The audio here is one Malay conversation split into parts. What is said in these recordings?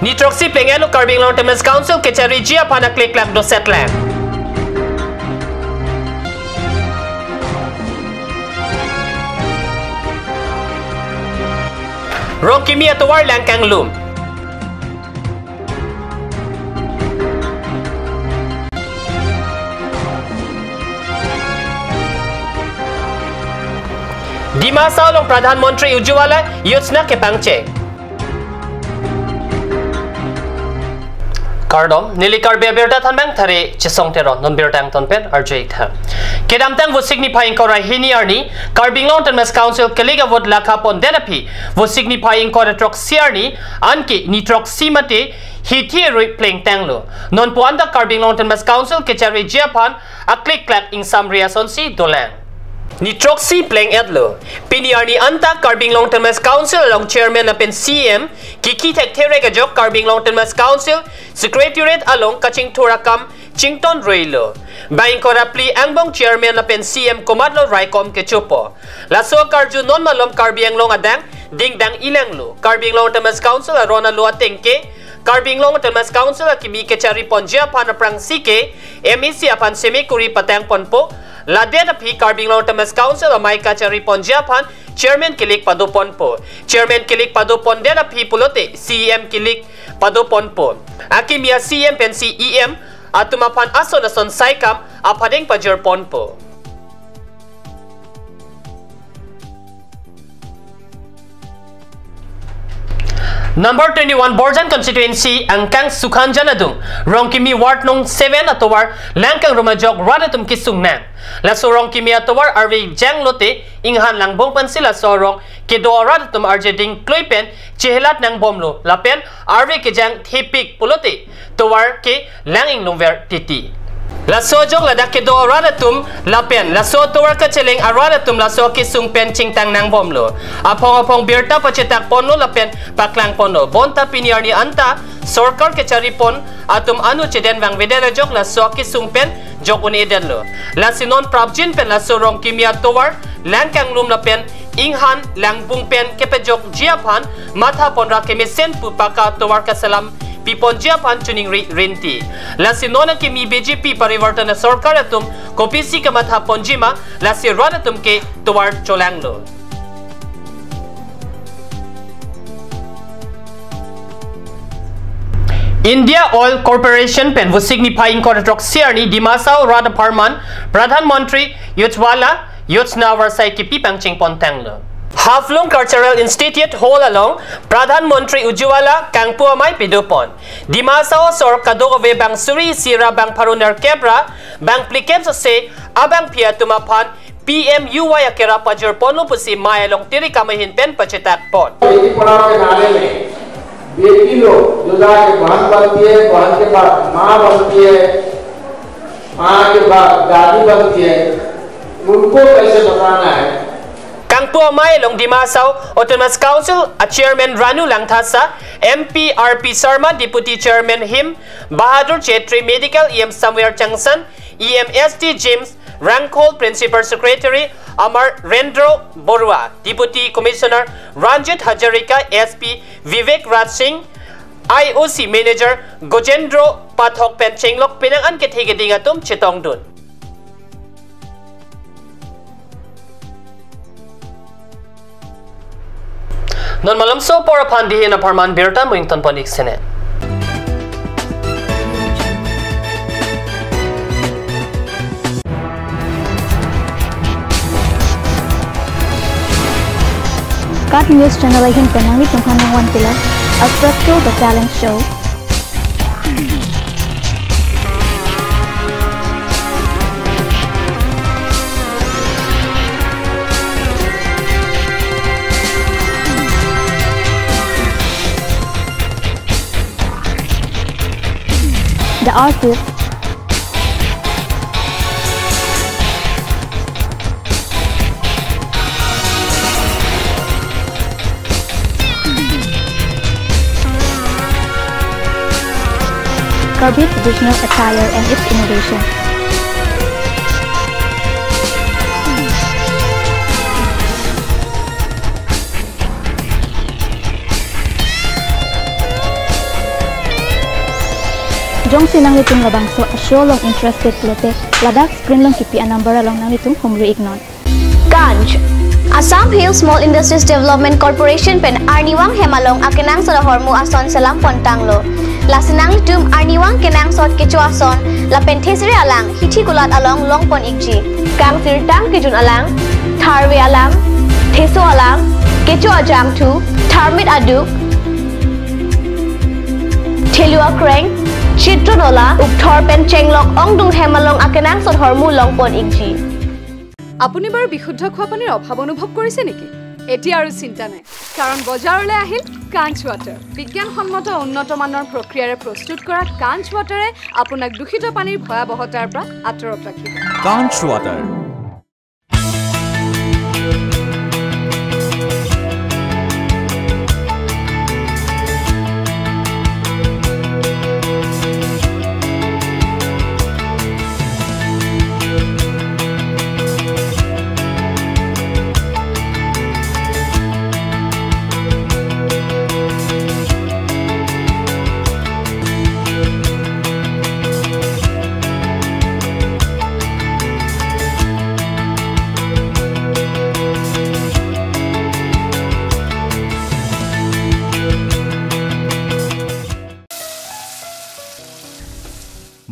Nitroxy plengelo Karbi Long Term Council Kechari Gia Pana Click Lak do Setland. Rong Kimi Atawar Langkang Lum. Di masa long Pradhan Menteri Ujjwala Yojana ke pangche. Kardom nili Karbi berta thanbang thare chisong teron non bertang tonpen arjek tha. Kedam tang wo signifying kora hini arni Karbi Long Term Council keliga vot lakha pon derapi wo signifying kora trok siarni anki ni trok simate hiti roi pleng tanglo. Non puanda Karbi Long Term Council kechari Japan a click clack in some reason si dolang. Nitroxy pleng edlo. Piniarni anta Karbi Long Term Council along chairman na pen CM Kiki tek tere ka jok Karbi Long Term Council Secretariat along kaching turakam Chington Roilo. Baing korapli angbong chairman na pen CM Komadlo Raikom ke chupo. Laso karju non malom Karbi Long adang ding dang ilang lo. Karbi Long Term Council arona lo atengke Karbi Long Term Council kimi ke cari ponjia pana prang sike MEC apan semikuri patang ponpo. Ladeta pi Karbi Long Term Council amai kachari ponjapan chairman kilik padopon po. Chairman kilik padopon dena pi pulote CM kilik padopon po. Akimia CM pen CEM atumapan ason saikam apadeng pajerpon po. Number 21 Borjan constituency angkang Sukhanjanadung Rongkimi ward nong 7 atowar langkang rumajok radatum kisung nang laso Rongkimi atowar arwi jang lote inghan langbong pansila sorong kedo radatum arjeding kloipen chehelat nang bomlo lapen arwi kejang thipik pulote towar ke langing lungver titi. Laso jok ladak kedo radatum lapen laso towar ka cheleng aradatum laso kisung pen chingtang nang bomlo apong birta pacetak ponlo lapen paklang ponlo bonta piniarni anta sorkar ke charipon atum anu cheden wang vedela jok laso kisung pen jok uni edenlo lasinon prabjin pen laso rong kimia towar langkang lum lapen inghan langbung pen kepejok jiapan matha ponra kemisen pupaka towar ka salam Pipon Japan tuning rinti. Lasi nona kimi BJP parivartana sarkar atum kopisi kamatha ponjima lasi radatum ke tuwar cholanglo. India Oil Corporation pen wo signifying koratrok siarni dimasao rada parman Pradhan Menteri Ujjwala Yojana warsai ki pipangching pontanglo. Haflong Cultural Institute Hall along Pradhan Menteri Ujjwala Kangpua Mai Pidupon Dimasao sor kadove bang suri sira bang paruner kebra bang plikem se abang pia tumapan PMUY akira pajer ponlo pusi mai along tiri kamahin pen pacetak pon. Beti पढ़ाओ के नारे में बेटी लोग जो जाके बहन बनती है बहन के बाद माँ बनती है माँ के बाद दादी बनती है उनको कैसे बताना है Kangpua Mai Long Dimasao Autonomous Council a Chairman Ranu Langthasa MP RP Sarma Deputy Chairman Him Bahadur Chetri Medical EM Samuel Changsan EMST James Rankol Principal Secretary Amar Rendro Borua Deputy Commissioner Ranjit Hajarika SP Vivek Raj Singh IOC Manager Gojendro Pathok Penchenglok Pinangan Kethigedingatum Chitongdun. Non malam so por pandi na parman berta muington panik sene. Cut News Channel ay hinpanang itong hanang pila at Pretro The Talent Show. The artist Karbi traditional attire and its innovation. long sinang litung labang so show long interested lote ladak screen long kipi a number along nang litung homru ignon. Ganj Assam Hill Small Industries Development Corporation pen Arniwang Hemalong akenang sa hormu ason salam pontanglo. Lasinang tum Arniwang kenang sot kecho ason la penthesire alang hithi kulat along longpon ikji. Kang sirtang kijun alang tharwe alang theso alang kecho ajam thu tharmit aduk thelua kreng chitronola ukthor pen chenglok ongdung hemalong akenang sot hormu longpon ikji. আপুনি বাৰু বিশুদ্ধ খোৱা পানীৰ অভাৱ অনুভৱ কৰিছে নেকি? এতিয়া আৰু চিন্তা নাই কাৰণ বজাৰলৈ আহিল কাঞ্চ ৱাটাৰ বিজ্ঞানসন্মত উন্নত মানৰ প্ৰক্ৰিয়াৰে প্ৰস্তুত কৰা কাঞ্চ ৱাটাৰে আপোনাক দূষিত পানীৰ ভয়াৱহতাৰ পৰা আঁতৰত ৰাখিব। কাঞ্চ ৱাটাৰ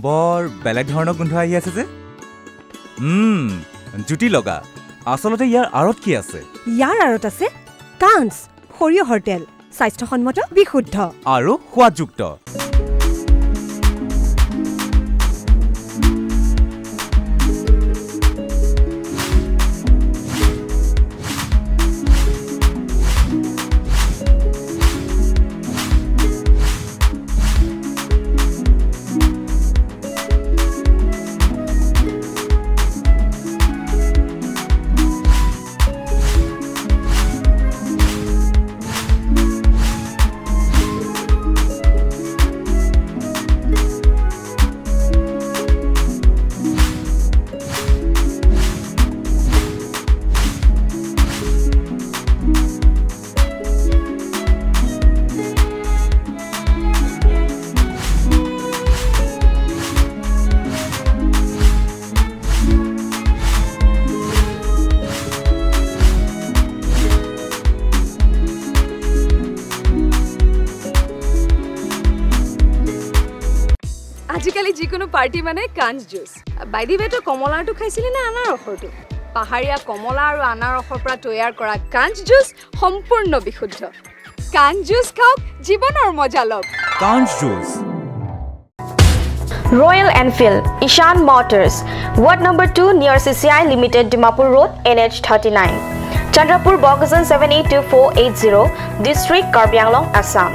বৰ বেলেগ ধৰণৰ গোন্ধ আহি আছে যে জুটি লগা আসলতে ইয়াৰ আৰত কি আছে ইয়াৰ আৰত আছে কাঞ্চ সৰিয়হৰ তেল স্বাস্থ্যসন্মত বিশুদ্ধ আৰু সোৱাদযুক্ত আজিকালি যিকোনো পাৰ্টি মানে কাঞ্চ জুচ বাইদি বেটো কমলাটো খাইছিলি না আনাৰসৰটো পাহাৰীয়া কমলা আৰু আনাৰসৰ পৰা তৈয়াৰ কৰা কাঞ্চ জুচ সম্পূৰ্ণ বিশুদ্ধ কাঞ্চ জুচ খাওক জীৱনৰ মজা লওক কাঞ্চ juice Royal Enfield Ishan Motors Ward number 2 near CCI Limited Dimapur Road NH 39 Chandrapur Bogasan 782480 District Karbi Anglong Assam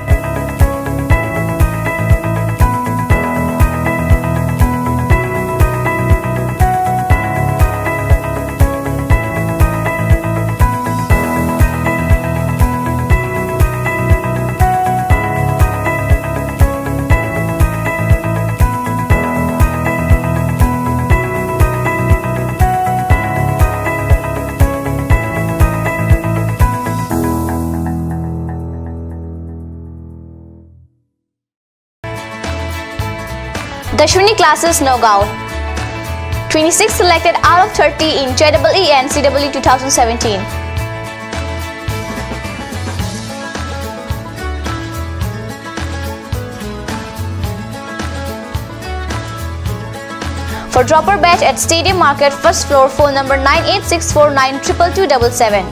Dashwini classes Nogao 26 selected out of 30 in JEE and CEE 2017 For dropper batch at Stadium Market first floor phone number 9864922277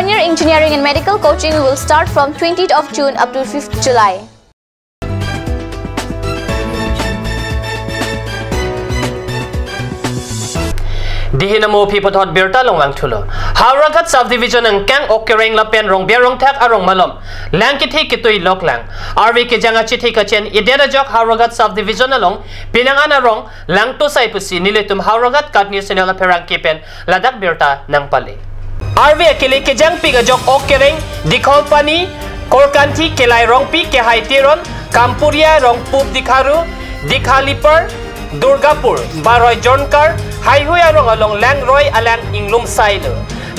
1 year engineering and medical coaching will start from 20th of June up to 5th July Dihinamo pipodhot birta longwang thulo Hauragat subdivision ang kang okereng lapen rong berong thak arong malom lang kithi kitui loklang RV ke janga chithi kachen idera jok Hauragat subdivision along pinangana rong lang to sai pusi niletum Hauragat kat news channel perang kipen ladak birta nang pali RV akili ke jang piga jok okereng dikhol pani korkanthi kelai rong pi ke haitiron kampuria rong pup dikharu dikhalipar Durgapur, Baroy Jonkar, Highway arong along Langroy alang Inglum Silo,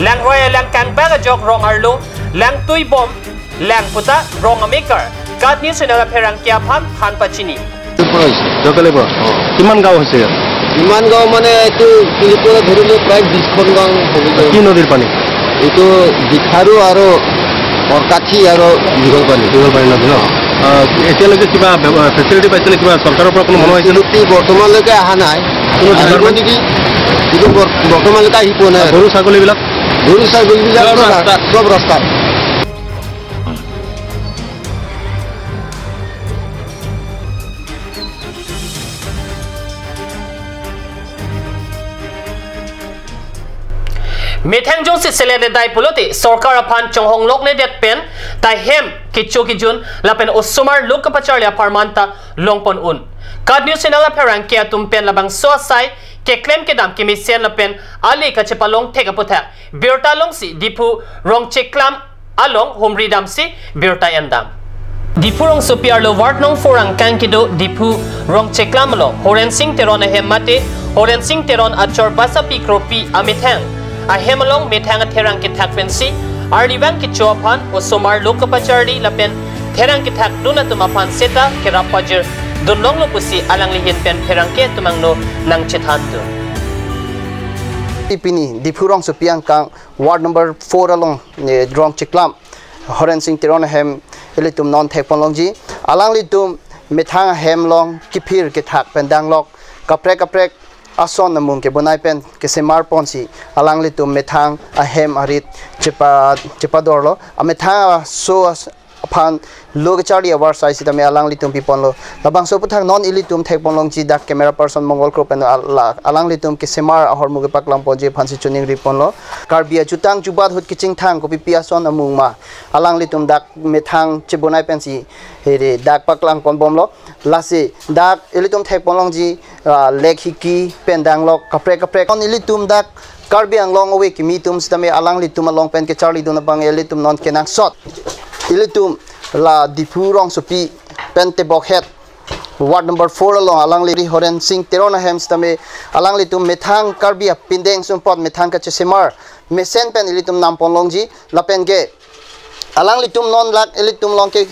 Langroy alang Kanbaga Jok rong Arlo, Lang Tuibom, Lang Puta, rong Amikar, Kat News na perang Kiapham, Han Pachini. জকালে কিমান গাঁও হৈছে ইমান গাঁও মানে এইটো পিলিপুৰা ধৰিলে প্ৰায় 20খন গাঁও হ'ব কি নদীৰ পানী এইটো বিখাৰু আৰু অৰকাঠি আৰু দীঘল পানী নদী ন এতিয়ালৈকে কিবা ফেচিলিটি পাইছিলে কিবা চৰকাৰৰ পৰা কোনো মানুহ আহিছিল বৰ্তমানলৈকে অহা নাই আহিব নেকি কিন্তু বৰ্তমানলৈকে আহি পোৱা নাই গৰু ছাগলীবিলাক চব ৰাস্তাত Methang jong si selede dai pulote sarkar aphan chonghong lok ne det pen tai hem kichu kijun lapen osumar lok kapacharlia parmanta longpon un kad news channel apharang ke atum pen labang so sai ke claim ke dam ke misen lapen ali ka chepalong theka putha birta long si dipu rong cheklam along homri dam si birta endam Dipurong Sopiar lo ward nong forang kangkido dipu rong cheklam lo horen sing teron hemmate horen sing teron achor basapi kropi amethang a hemalong methang therang ki thak pensi arliwang ki chopan o somar lokapachardi lapen therang ki thak duna tumapan seta kerapajir dunlong lo pusi alang lihin pen therang ke tumangno nang chethan tu ipini dipurong sopiang kang ward number 4 along drong cheklam horen sing teron hem elitum non technology alang litum methang hem long kipir ki thak pendang lok kaprek ason namung ke bonai pen ke semar ponsi alang litum methang ahem arit chepa dorlo amethang so aphan logachari awar sai sitame alang litum pipon lo labang so puthang non ilitum thekpon long ji dak camera person mongol kro pen alang litum ke semar ahor muge paklam ponje phansi chuning ripon lo Karbi jutang jubat hut kiching thang ko pipi ason amung ma alang litum dak methang chebonai pensi hede dak paklang pon bom lo lasi dak ilitum thekpon long ji lekhiki pendang lok kaprek on ilitum dak Karbi ang long away kimitum sitame alang litum along pen ke charlie dona bang ilitum non kenak shot ilitum la dipurong sopi pente bokhet ward number 4 along alang li horen sing terona hem sitame alang litum methang Karbi pindeng sumpot methang ka chesemar mesen pen ilitum nampon longji lapen ge alang litum non lak ilitum long ke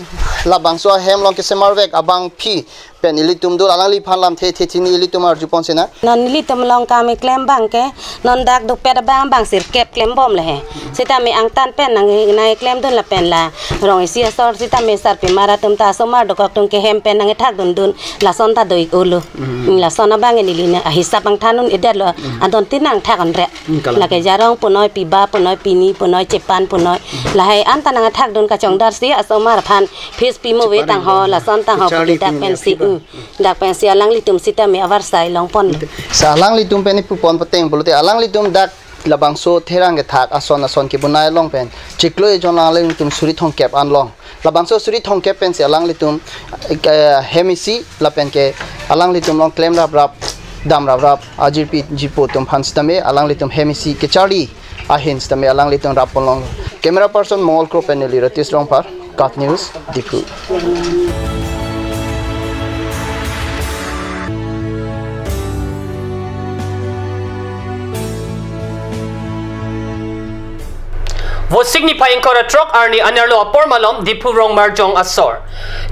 labang so hem long ke semar vek abang phi pen ilitum dur alang li phan lam the thini ilitum ar jupon sena non ilitum long ka me klem bang ke non dak duk pet bang sir kep klem bom le he sita me ang tan pen nang nai klem dun la pen la rong sia sor sita me sar pe mara tum ta so mar dok tung ke hem pen nang thak dun la son ta doi ulu la son bang ni li na hisap ang thanun edat lo adon tinang thak an re la ke jarong punoi pi ba punoi pini punoi chepan punoi la hai an tanang thak dun ka chong dar si aso mar phan face pi mo we tang ho la son tang ho pi dak pen si dak pen si alang litum sita me awar sai long pon sa alang litum pen pu pon pateng bolute alang litum dak labang so therang ke thak ason ke bunai long pen chiklo e jon alang litum suri thong kep an long labang so suri thong kep pen si alang litum hemisi la pen ke alang litum long claim rap dam rap ajirpi jipo tum phan stame alang litum hemisi ke chari ahin stame alang litum rap long camera person mall kro paneli ratis rong par kat news dipu Wo signifying kora truck arni anarlo apor malom dipu rong marjong asor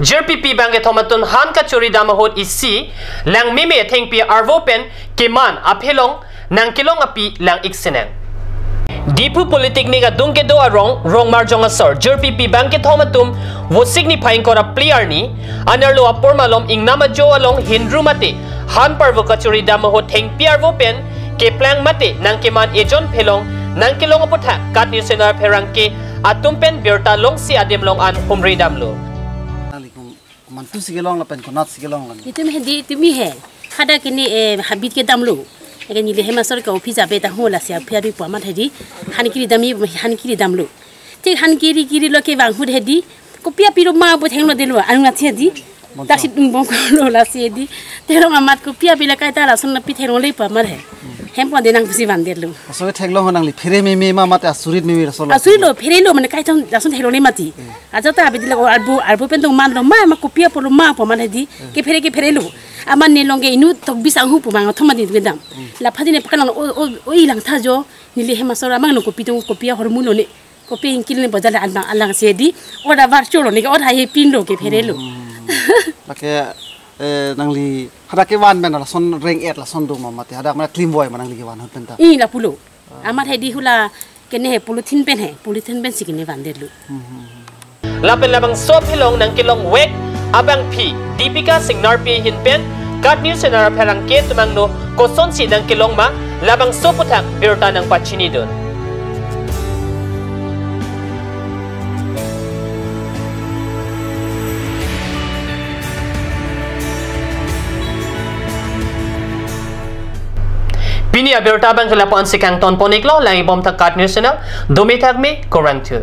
JPP bange thomatun han ka churi damahot isi lang mime thengpi arvo pen kiman aphelong nang kilong api lang ikseneng Dipu politik ni ga dungke do rong marjong asor JPP bange thomatum wo signifying kora player ni anarlo apor malom ingnama jo along hindru mate han parvo ka churi damahot thengpi arvo pen ke plang mate nang kiman ejon phelong nang kilong apotha kat ni senar pherangke atumpen berta long si adem long an humri damlo mantu sigelong la pen konat sigelong la itu me di itu mi he hada kini habit ke damlo egen ni le hemasor ka office abe ta hola sia phiari po mat hedi hanikiri dami hanikiri damlo ti hanikiri lo ke bang hu hedi kopia piro ma bo thenglo dilo anu na hedi taksi bong ko lo la si hedi tero amat kopia bila kai ta la sun na pi thenglo le pa mar he hempo denang pusi bandelu so theglo honang li fere me ma mate asurit me rasol asuri lo fere lo mane kai thon dasun thelo le mati ajata abidila ko arbu pen tong man lo ma kopia polo ma po man hedi ke fere lo aman ne longe inu tok bisang hu pu mang thoma di gedam la phadine pakala o ilang thajo nili hema sora mang no kopia hormulo ne kopia inkil ne bajala alang se di oda var cholo ne oda he pin lo ke fere lo lake nangli hada ke wan ben la son reng et la son do mamate hada mana clean boy manang li wan hot penta I la pulu amat he di hula kene he polythene pen sikini van delu Lapin labang sop hilong ng kilong wek abang pi Deepika Signarpi hinpen kat news na perang ke tumang no koson si ng kilong ma labang soputak birta ng pachini dun. Pini abirta bang kelapon si kang ton poniklo lang ibom tak kat news na dumitag mi kurang tu.